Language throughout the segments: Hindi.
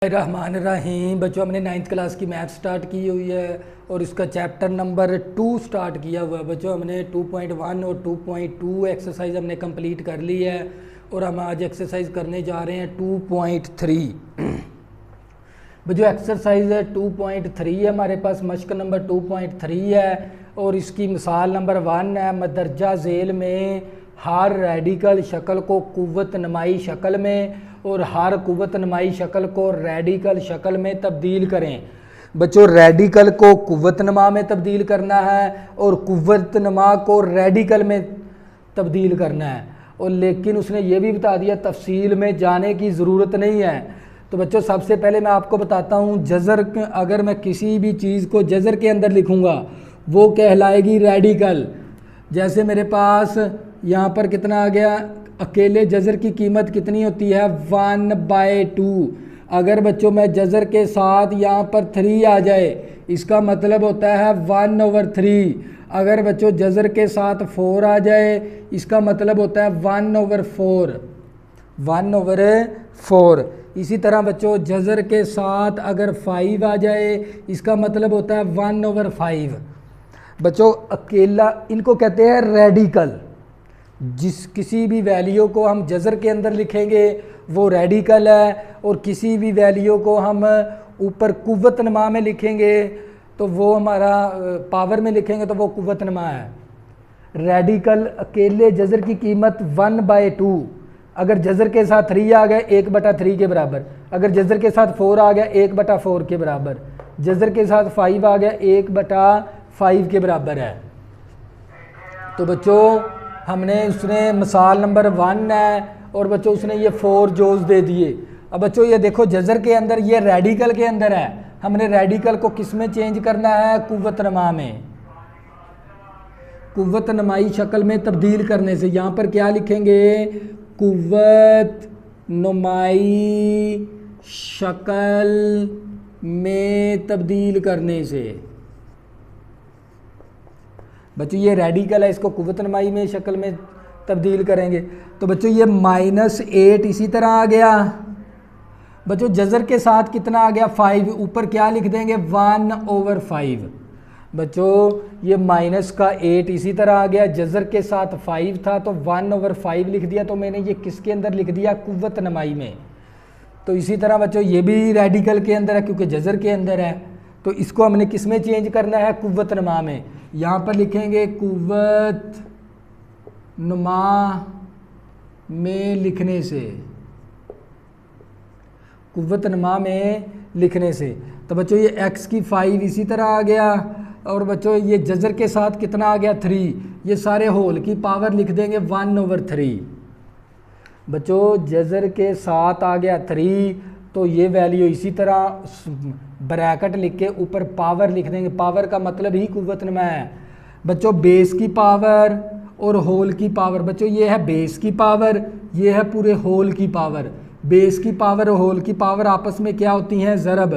रहमान रहीम। बच्चों, हमने 9th क्लास की मैथ स्टार्ट की हुई है और इसका चैप्टर नंबर 2 स्टार्ट किया हुआ है। बच्चों, हमने 2.1 और 2.2 एक्सरसाइज हमने कंप्लीट कर ली है और हम आज एक्सरसाइज करने जा रहे हैं 2.3। बच्चों, एक्सरसाइज है 2.3 है, हमारे पास मश्क नंबर 2.3 है और इसकी मिसाल नंबर 1 है। मदरजा झेल में हर रेडिकल शक्ल को कुव्वत नमाई शक्ल में और हर कुव्वत नमाई शक्ल को रेडिकल शक्ल में तब्दील करें। बच्चों, रेडिकल को कुव्वत नमा में तब्दील करना है और कुव्वत नमा को रेडिकल में तब्दील करना है। और लेकिन उसने ये भी बता दिया तफसील में जाने की ज़रूरत नहीं है। तो बच्चों, सबसे पहले मैं आपको बताता हूँ, जज़र अगर मैं किसी भी चीज़ को जज़र के अंदर लिखूँगा वो कहलाएगी रेडिकल। जैसे मेरे पास यहाँ पर कितना आ गया, अकेले जज़र की कीमत कितनी होती है 1/2। अगर बच्चों मैं जज़र के साथ यहाँ पर 3 आ जाए इसका मतलब होता है 1/3। अगर बच्चों जज़र के साथ 4 आ जाए इसका मतलब होता है 1/4। 1/4। इसी तरह बच्चों जज़र के साथ अगर 5 आ जाए इसका मतलब होता है 1/5। बच्चों, अकेला इनको कहते हैं रेडिकल। जिस किसी भी वैल्यू को हम जज़र के अंदर लिखेंगे वो रेडिकल है और किसी भी वैल्यू को हम ऊपर कुव्वत नमा में लिखेंगे तो वो हमारा पावर में लिखेंगे तो वो कुव्वत नमा है। रेडिकल अकेले जज़र की कीमत 1/2। अगर जज़र के साथ 3 आ गया 1/3 के बराबर। अगर जज़र के साथ 4 आ गया 1/4 के बराबर। जज़र के साथ 5 आ गया 1/5 के बराबर है। तो बच्चों हमने उसने मिसाल नंबर 1 है और बच्चों उसने ये 4 जोज दे दिए। अब बच्चों ये देखो जज़र के अंदर ये रेडिकल के अंदर है, हमने रेडिकल को किस में चेंज करना है, कुव्वत नमा में, कुव्वत नमाई शक्ल में तब्दील करने से। यहाँ पर क्या लिखेंगे, कुव्वत नमाई शक्ल में तब्दील करने से। बच्चों ये रेडिकल है, इसको कुव्वत नमाई में शक्ल में तब्दील करेंगे। तो बच्चों ये -8 इसी तरह आ गया। बच्चों जज़र के साथ कितना आ गया 5, ऊपर क्या लिख देंगे 1/5। बच्चों ये -8 इसी तरह आ गया। जज़र के साथ 5 था तो 1/5 लिख दिया, तो मैंने ये किसके अंदर लिख दिया, कुव्वत नमाई में। तो इसी तरह बच्चों ये भी रेडिकल के अंदर है क्योंकि जज़र के अंदर है, तो इसको हमने किस में चेंज करना है, कुव्वत नमा में। यहाँ पर लिखेंगे कुव्वत नमा में लिखने से, कुव्वत नमा में लिखने से। तो बच्चों ये x की 5 इसी तरह आ गया और बच्चों ये जज़र के साथ कितना आ गया 3, ये सारे होल की पावर लिख देंगे 1/3। बच्चों जज़र के साथ आ गया 3 तो ये वैल्यू इसी तरह ब्रैकेट लिख के ऊपर पावर लिख देंगे। पावर का मतलब ही कुव्वत नमा है। बच्चों बेस की पावर और होल की पावर, बच्चों ये है बेस की पावर, ये है पूरे होल की पावर। बेस की पावर और होल की पावर आपस में क्या होती हैं, ज़रब।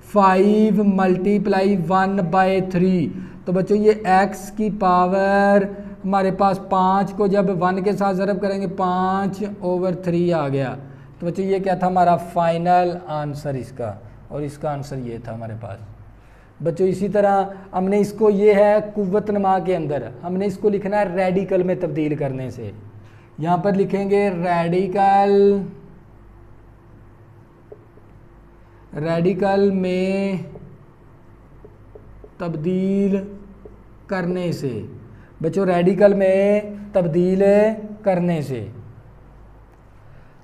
5 × 1/3। तो बच्चों ये x की पावर हमारे पास 5 को जब 1 के साथ ज़रब करेंगे 5/3 आ गया। तो बच्चों ये क्या था हमारा फाइनल आंसर इसका, और इसका आंसर ये था हमारे पास। बच्चों इसी तरह हमने इसको, ये है कुव्वत नमा के अंदर, हमने इसको लिखना है रेडिकल में तब्दील करने से। यहाँ पर लिखेंगे रेडिकल में तब्दील करने से। बच्चों रेडिकल में तब्दील करने से।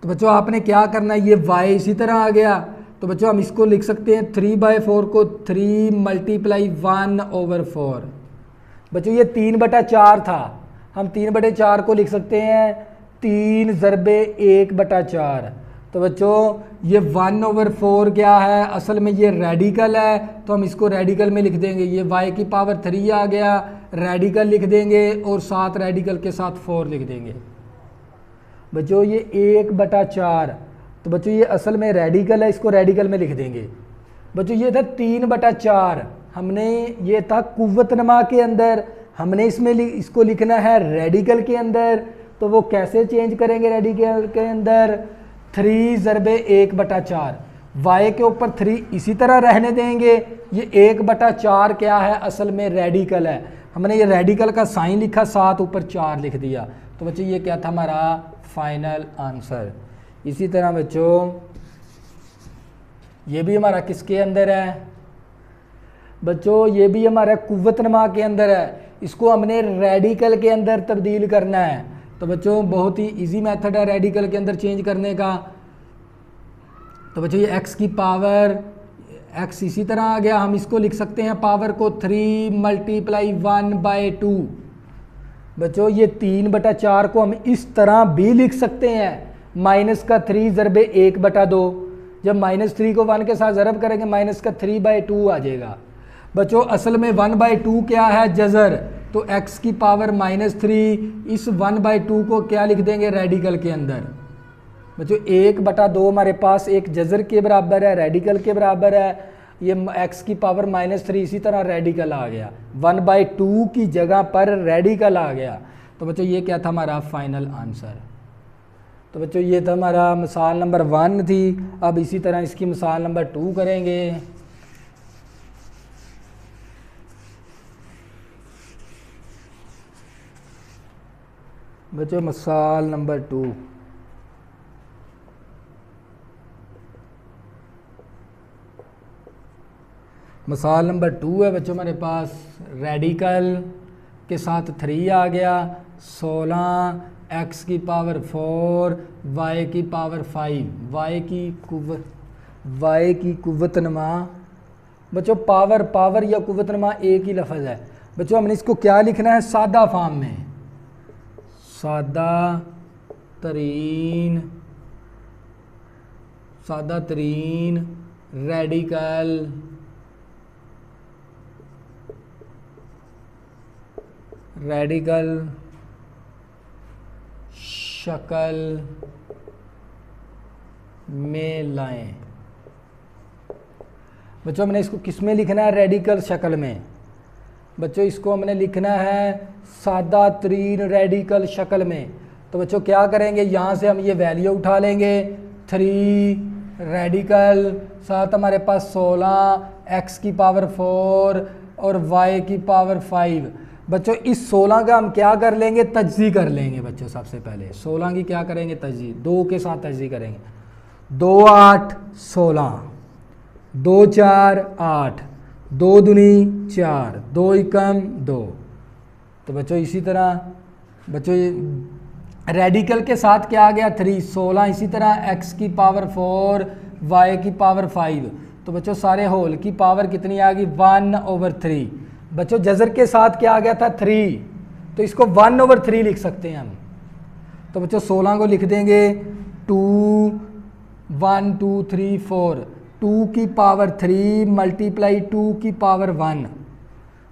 तो बच्चों आपने क्या करना है, ये y इसी तरह आ गया तो बच्चों हम इसको लिख सकते हैं 3/4 को 3 × 1/4। बच्चों ये 3/4 था, हम 3/4 को लिख सकते हैं 3 × 1/4। तो बच्चों ये 1/4 क्या है, असल में ये रेडिकल है तो हम इसको रेडिकल में लिख देंगे। ये y की पावर 3 आ गया, रेडिकल लिख देंगे और साथ रेडिकल के साथ 4 लिख देंगे। बच्चों ये 1/4, तो बच्चों ये असल में रेडिकल है, इसको रेडिकल में लिख देंगे। बच्चों ये था 3/4, हमने ये था कुव्वत नमा के अंदर, हमने इसमें इसको लिखना है रेडिकल के अंदर। तो वो कैसे चेंज करेंगे रेडिकल के अंदर, 3 × 1/4। y के ऊपर 3 इसी तरह रहने देंगे। ये 1/4 क्या है, असल में रेडिकल है। हमने ये रेडिकल का साइन लिखा, 7 ऊपर 4 लिख दिया। तो बच्चों ये क्या था हमारा फाइनल आंसर। इसी तरह बच्चों ये भी हमारा किसके अंदर है बच्चों, ये भी हमारा कुव्वतनमा के अंदर है। इसको हमने रेडिकल के अंदर तब्दील करना है। तो बच्चों बहुत ही इजी मेथड है रेडिकल के अंदर चेंज करने का। तो बच्चों ये x की पावर x इसी तरह आ गया, हम इसको लिख सकते हैं पावर को 3 × 1/2। बच्चों ये 3/4 को हम इस तरह भी लिख सकते हैं, -3 ज़रबे 1/2। जब -3 को 1 के साथ ज़रब करेंगे -3/2 आ जाएगा। बच्चों असल में 1/2 क्या है, जज़र। तो x की पावर -3 इस 1/2 को क्या लिख देंगे रेडिकल के अंदर। बच्चों 1/2 हमारे पास एक जज़र के बराबर है, रेडिकल के बराबर है। ये x की पावर -3 इसी तरह रेडिकल आ गया, 1/2 की जगह पर रेडिकल आ गया। तो बच्चों ये क्या था हमारा फाइनल आंसर। तो बच्चों ये था हमारा मिसाल नंबर 1 थी। अब इसी तरह इसकी मिसाल नंबर 2 करेंगे। बच्चों मिसाल नंबर 2, मिसाल नंबर 2 है बच्चों हमारे पास रेडिकल के साथ 3 आ गया, 16 x की पावर 4 y की पावर 5, y की कुव्वतनमा। बच्चों पावर या कुव्वतनमा एक ही लफ्ज़ है। बच्चों हमने इसको क्या लिखना है, सादा फॉर्म में, सादा तरीन रेडिकल शक्ल में लाएं। बच्चों हमने इसको किस में लिखना है, रेडिकल शक्ल में। बच्चों इसको हमने लिखना है सादा तरीन रेडिकल शक्ल में। तो बच्चों क्या करेंगे, यहाँ से हम ये वैल्यू उठा लेंगे, 3 रेडिकल साथ हमारे पास 16 x की पावर 4 और y की पावर 5। बच्चों इस 16 का हम क्या कर लेंगे, तजज़ी कर लेंगे। बच्चों सबसे पहले 16 की क्या करेंगे, तजज़ी, 2 के साथ तजज़ी करेंगे। 2 8 16, 2 4 8, 2 दूनी 4, 2 एकम 2। तो बच्चों इसी तरह बच्चों रेडिकल के साथ क्या आ गया, 3, 16 इसी तरह x की पावर 4 y की पावर 5। तो बच्चों सारे होल की पावर कितनी आ गई, 1/3। बच्चों जज़र के साथ क्या आ गया था, 3, तो इसको 1/3 लिख सकते हैं हम। तो बच्चों 16 को लिख देंगे 2 1 2 3 4, 2 की पावर 3 मल्टीप्लाई 2 की पावर 1।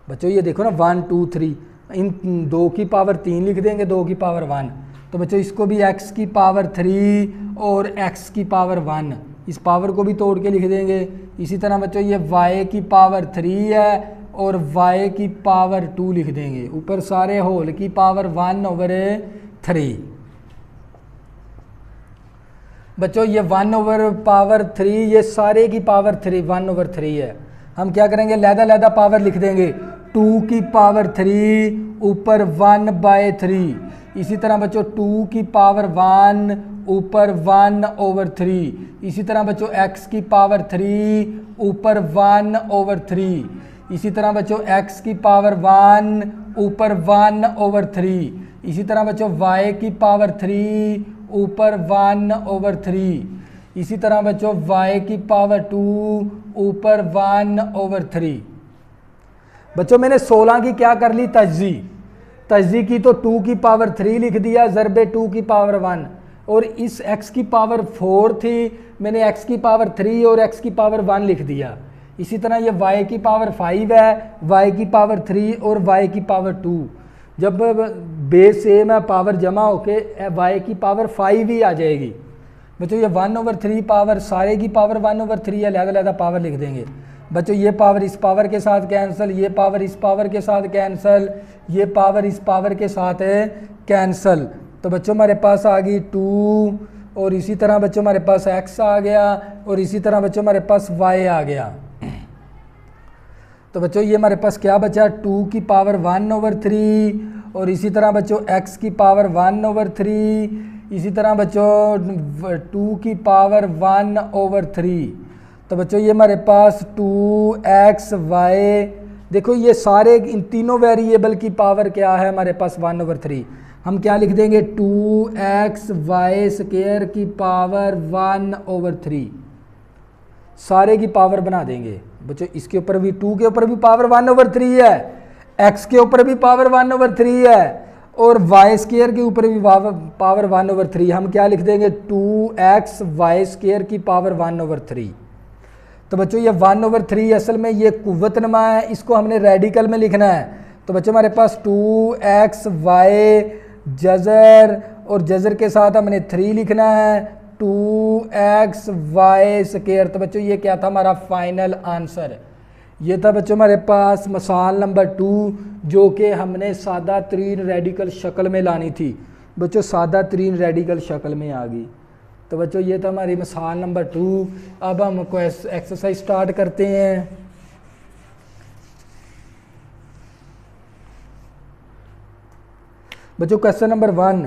बच्चों ये देखो ना 1 2 3, इन 2 की पावर 3 लिख देंगे, 2 की पावर 1। तो बच्चों इसको भी x की पावर 3 और x की पावर 1, इस पावर को भी तोड़ के लिख देंगे। इसी तरह बच्चों ये y की पावर 3 है और y की पावर 2 लिख देंगे, ऊपर सारे होल की पावर 1/3। बच्चों ये 1/3 ये सारे की पावर 3 1/3 है। हम क्या करेंगे, लहदा पावर लिख देंगे, 2 की पावर 3 ऊपर 1/3। इसी तरह बच्चों 2 की पावर 1 ऊपर 1/3। इसी तरह बच्चों x की पावर 3 ऊपर 1/3। इसी तरह बच्चों x की पावर 1 ऊपर 1/3। इसी तरह बच्चों y की पावर 3 ऊपर 1/3। इसी तरह बच्चों y की पावर 2 ऊपर 1/3। बच्चों मैंने 16 की क्या कर ली, तजज़ी की, तो 2 की पावर 3 लिख दिया ज़रबे 2 की पावर 1। और इस x की पावर 4 थी, मैंने x की पावर 3 और x की पावर 1 लिख दिया। इसी तरह ये y की पावर 5 है, y की पावर 3 और y की पावर 2। जब बेस सेम है पावर जमा होके y की पावर 5 ही आ जाएगी। बच्चों ये 1/3 पावर सारे की पावर 1/3 है, लहदा पावर लिख देंगे। बच्चों ये पावर इस पावर के साथ कैंसिल, ये पावर इस पावर के साथ कैंसिल, ये पावर इस पावर के साथ है कैंसिल। तो बच्चों हमारे पास आ गई 2 और इसी तरह बच्चों हमारे पास x आ गया और इसी तरह बच्चों हमारे पास y आ गया। तो बच्चों ये हमारे पास क्या बचा 2 की पावर 1/3 और इसी तरह बच्चों x की पावर 1/3, इसी तरह बच्चों 2 की पावर 1/3। तो बच्चों ये हमारे पास 2x y, देखो ये सारे इन तीनों वेरिएबल की पावर क्या है हमारे पास 1/3। हम क्या लिख देंगे 2x y स्क्वायर की पावर 1/3, सारे की पावर बना देंगे बच्चों। इसके ऊपर भी 2 के ऊपर भी पावर 1/3 है, x के ऊपर भी पावर 1/3 है और y स्क्वायर के ऊपर भी पावर 1/3। हम क्या लिख देंगे 2x y स्क्वायर की पावर 1/3। तो बच्चों ये 1/3 असल में ये कुव्वत नमा है, इसको हमने रेडिकल में लिखना है। तो बच्चों हमारे पास 2x y जज़र और जज़र के साथ हमने 3 लिखना है 2x y स्क्वायर। तो बच्चों ये क्या था हमारा फाइनल आंसर, ये था बच्चों हमारे पास मिसाल नंबर 2 जो कि हमने सादा तरीन रेडिकल शक्ल में लानी थी। बच्चों सादा तरीन रेडिकल शक्ल में आ गई। तो बच्चों ये था हमारी मिसाल नंबर 2। अब हम एक्सरसाइज स्टार्ट करते हैं। बच्चों क्वेश्चन नंबर 1,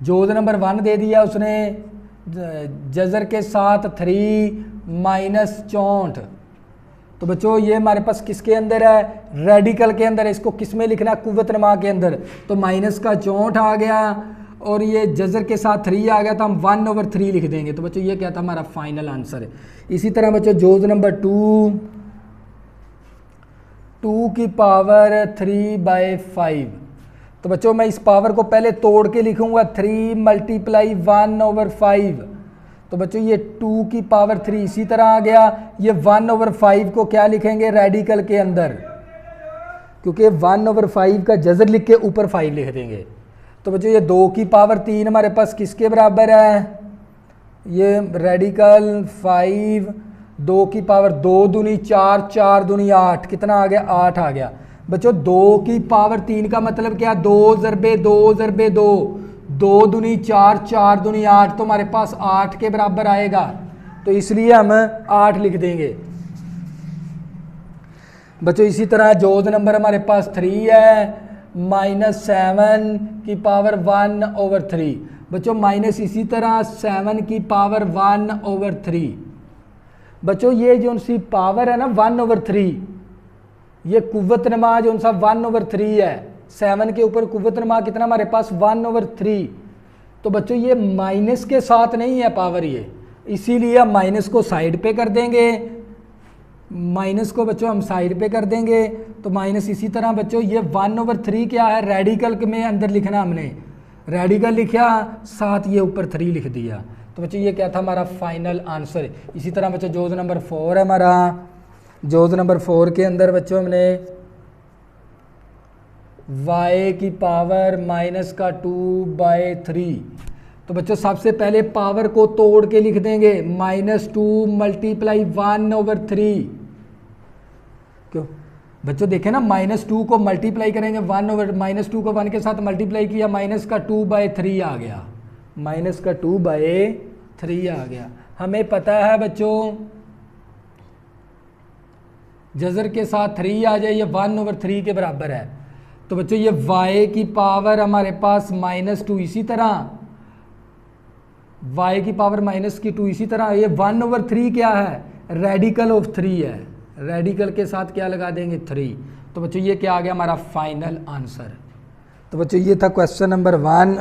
जोड़ नंबर 1 दे दिया उसने जज़र के साथ 3 माइनस 64। तो बच्चों ये हमारे पास किसके अंदर है, रेडिकल के अंदर है। इसको किस में लिखना है, कुव्वत नमा के अंदर। तो माइनस का 64 आ गया और ये जज़र के साथ 3 आ गया, तो हम 1/3 लिख देंगे। तो बच्चों ये क्या था हमारा फाइनल आंसर। इसी तरह बच्चों जोड़ नंबर 2 की पावर 3/5। तो बच्चों मैं इस पावर को पहले तोड़ के लिखूंगा 3 × 1/5। तो बच्चों ये 2 की पावर 3 इसी तरह आ गया। ये 1/5 को क्या लिखेंगे रेडिकल के अंदर, क्योंकि 1/5 का जज़र लिख के ऊपर 5 लिख देंगे। तो बच्चों ये 2 की पावर 3 हमारे पास किसके बराबर है, ये रेडिकल 5। 2 की पावर 2 दूनी 4, 4 दूनी 8, कितना आ गया 8 आ गया। बच्चों 2 की पावर 3 का मतलब क्या 2 × 2 × 2, 2 दूनी 4, 4 दूनी 8, तो हमारे पास 8 के बराबर आएगा। तो इसलिए हम 8 लिख देंगे। बच्चों इसी तरह जोड़ नंबर हमारे पास 3 है -7 की पावर 1/3। बच्चों माइनस इसी तरह 7 की पावर 1/3। बच्चों ये जो सी पावर है ना 1/3, ये कुव्वत नमा जो सा 1/3 है। 7 के ऊपर कुव्वत नमा कितना हमारे पास 1/3। तो बच्चों ये माइनस के साथ नहीं है पावर, ये इसीलिए हम माइनस को साइड पे कर देंगे। माइनस को बच्चों हम साइड पे कर देंगे। तो माइनस इसी तरह बच्चों ये 1/3 क्या है रेडिकल में अंदर लिखना, हमने रेडिकल लिखा साथ ये ऊपर 3 लिख दिया। तो बच्चों ये क्या था हमारा फाइनल आंसर। इसी तरह बच्चों जोड़ नंबर 4 है हमारा। जोड़ नंबर 4 के अंदर बच्चों हमने y की पावर -2/3। तो बच्चों सबसे पहले पावर को तोड़ के लिख देंगे -2 × 1/3। क्यों बच्चों देखें ना, -2 को मल्टीप्लाई करेंगे 2 को 1 के साथ मल्टीप्लाई किया, -2/3 आ गया, -2/3 आ गया। हमें पता है बच्चों जज़र के साथ 3 आ जाए ये 1/3 के बराबर है। तो बच्चों ये y की पावर हमारे पास -2, इसी तरह y की पावर -2 इसी तरह ये 1/3 क्या है रेडिकल ऑफ 3 है, रेडिकल के साथ क्या लगा देंगे 3। तो बच्चों ये क्या आ गया हमारा फाइनल आंसर। तो बच्चों ये था क्वेश्चन नंबर 1।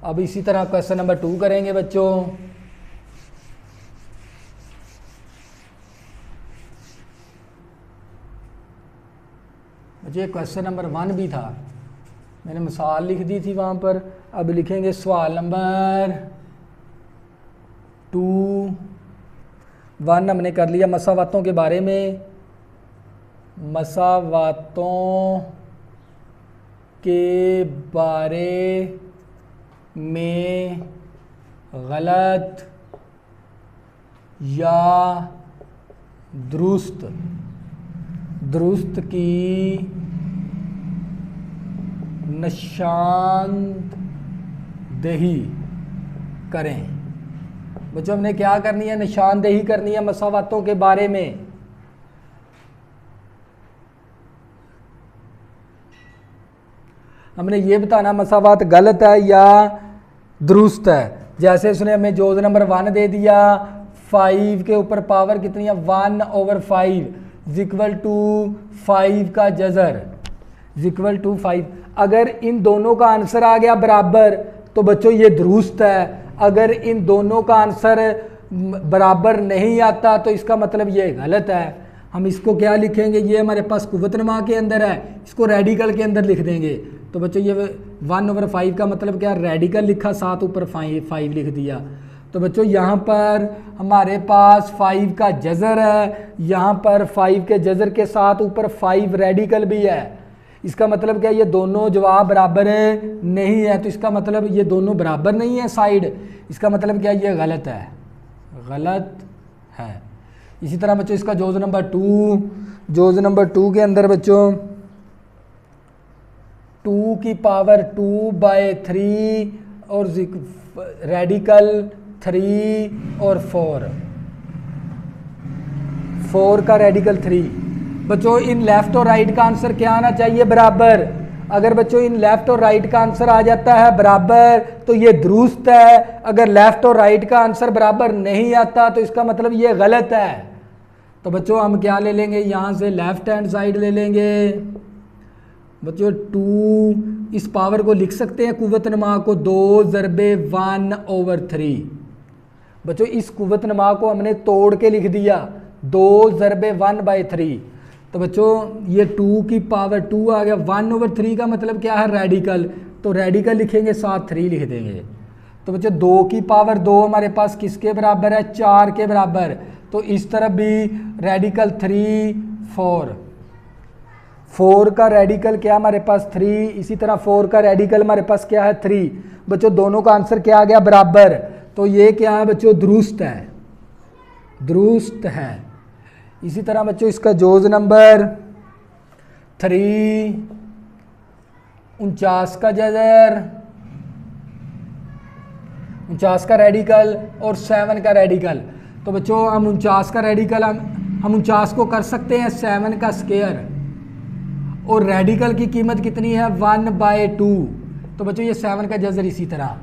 अब इसी तरह क्वेश्चन नंबर 2 करेंगे बच्चों। बच्चों क्वेश्चन नंबर 1 भी था, मैंने मिसाल लिख दी थी वहाँ पर। अब लिखेंगे सवाल नंबर 2। 1 हमने कर लिया मसावातों के बारे में। मसावातों के बारे में गलत या दुरुस्त की निशानदेही करें। बच्चों हमने क्या करनी है, निशानदेही करनी है मसावातों के बारे में। हमने ये बताना मसावात गलत है या दुरुस्त है। जैसे उसने हमें जोज नंबर 1 दे दिया, 5 के ऊपर पावर कितनी है 1/5 इक्वल टू 5 का जजर इक्वल टू 5। अगर इन दोनों का आंसर आ गया बराबर तो बच्चों ये दुरुस्त है। अगर इन दोनों का आंसर बराबर नहीं आता तो इसका मतलब ये गलत है। हम इसको क्या लिखेंगे, ये हमारे पास कुव्वतनुमा के अंदर है, इसको रेडिकल के अंदर लिख देंगे। तो बच्चों ये 1/5 का मतलब क्या, रेडिकल लिखा, 7 ऊपर 5 लिख दिया। तो बच्चों यहाँ पर हमारे पास 5 का जजर है, यहाँ पर 5 के जजर के साथ ऊपर 5 रेडिकल भी है। इसका मतलब क्या, ये दोनों जवाब बराबर नहीं है। तो इसका मतलब ये दोनों बराबर नहीं है साइड, इसका मतलब क्या, ये गलत है, गलत है। इसी तरह बच्चों इसका जोज नंबर 2 के अंदर बच्चों 2 की पावर 2/3 और रेडिकल 3 और 4 का रेडिकल 3। बच्चों इन लेफ्ट और राइट का आंसर क्या आना चाहिए, बराबर। अगर बच्चों इन लेफ्ट और राइट का आंसर आ जाता है बराबर तो ये दुरुस्त है। अगर लेफ्ट और राइट का आंसर बराबर नहीं आता तो इसका मतलब ये गलत है। तो बच्चों हम क्या ले लेंगे, यहाँ से लेफ्ट हैंड साइड ले लेंगे। बच्चों 2 इस पावर को लिख सकते हैं कुव्वतनुमा को 2 ज़रबे 1/3। बच्चों इस कुव्वतनुमा को हमने तोड़ के लिख दिया 2 ज़रबे 1/3। तो बच्चों ये 2 की पावर 2 आ गया, 1/3 का मतलब क्या है, रेडिकल। तो रेडिकल लिखेंगे, साथ 3 लिख देंगे। तो बच्चों 2 की पावर 2 हमारे पास किसके बराबर है, 4 के बराबर। तो इस तरफ भी रेडिकल 3 4 का रेडिकल क्या हमारे पास 3, इसी तरह 4 का रेडिकल हमारे पास क्या है 3। बच्चों दोनों का आंसर क्या आ गया, बराबर। तो ये क्या है बच्चों, दुरुस्त है, दुरुस्त है। इसी तरह बच्चों इसका जोज नंबर 3 49 का जजर, 49 का रेडिकल और 7 का रेडिकल। तो बच्चों हम 49 का रेडिकल हम 49 को कर सकते हैं 7 का स्क्वायर, और रेडिकल की कीमत कितनी है 1/2। तो बच्चों ये 7 का जजर। इसी तरह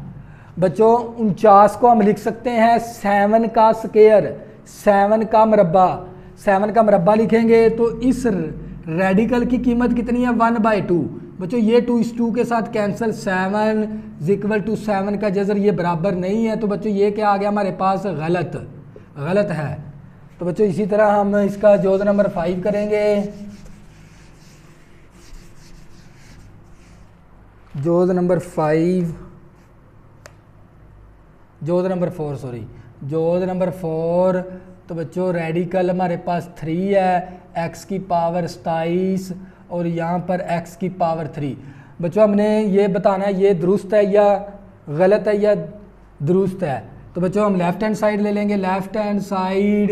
बच्चों 49 को हम लिख सकते हैं 7 का स्क्वायर, 7 का मरबा। 7 का मरबा लिखेंगे तो इस रेडिकल की कीमत कितनी है 1/2। बच्चों ये 2 इस 2 के साथ कैंसिल, 7 इक्वल टू 7 का जजर, ये बराबर नहीं है। तो बच्चों ये क्या आ गया हमारे पास, गलत है। तो बच्चों इसी तरह हम इसका जोज नंबर 5 करेंगे। जोज नंबर 4। तो बच्चों रेडिकल हमारे पास 3 है, x की पावर 27 और यहाँ पर x की पावर 3। बच्चों हमने ये बताना है ये दुरुस्त है या गलत है या दुरुस्त है। तो बच्चों हम लेफ्ट हैंड साइड ले लेंगे। लेफ्ट हैंड साइड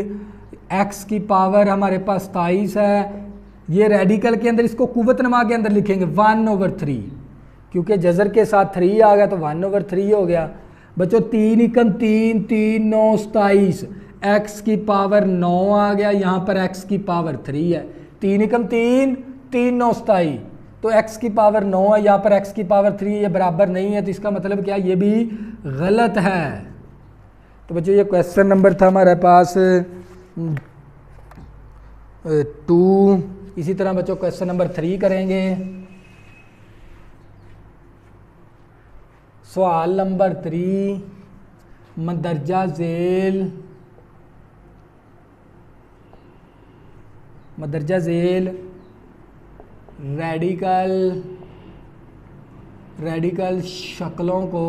x की पावर हमारे पास 27 है, ये रेडिकल के अंदर, इसको कुव्वतनुमा के अंदर लिखेंगे 1/3, क्योंकि जजर के साथ 3 आ गया तो 1/3 हो गया। बच्चों 3 एकम 3 3 9 27, x की पावर 9 आ गया, यहाँ पर x की पावर 3 है। 3 एकम 3 3 9 27, तो x की पावर 9 है, यहाँ पर x की पावर 3, ये बराबर नहीं है। तो इसका मतलब क्या, ये भी गलत है। तो बच्चों ये क्वेश्चन नंबर था हमारे पास 2। इसी तरह बच्चों क्वेश्चन नंबर 3 करेंगे। सवाल नंबर 3, मंदरजा झेल रेडिकल शक्लों को